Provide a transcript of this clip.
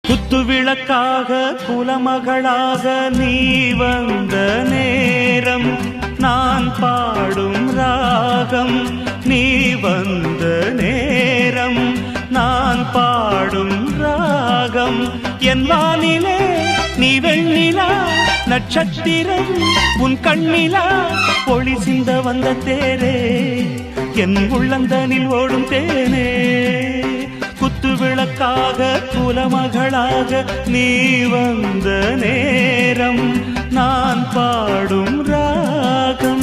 குத்துவிளக்காக குலமகளாக நீ வந்த நேரம் நான் பாடும் ராகம் நீ வந்த நேரம் நான் பாடும் ராகம் என் வானிலே நீ வெண்ணிலா நட்சத்திரம் உன் கண்ணிலா ஒளி சிந்த வந்த தேரே என் உள்ளந்தனில் ஓடும் தேனே குத்துவிளக்காக குலமகளாக நீ வந்த நேரம் நான் பாடும் ராகம்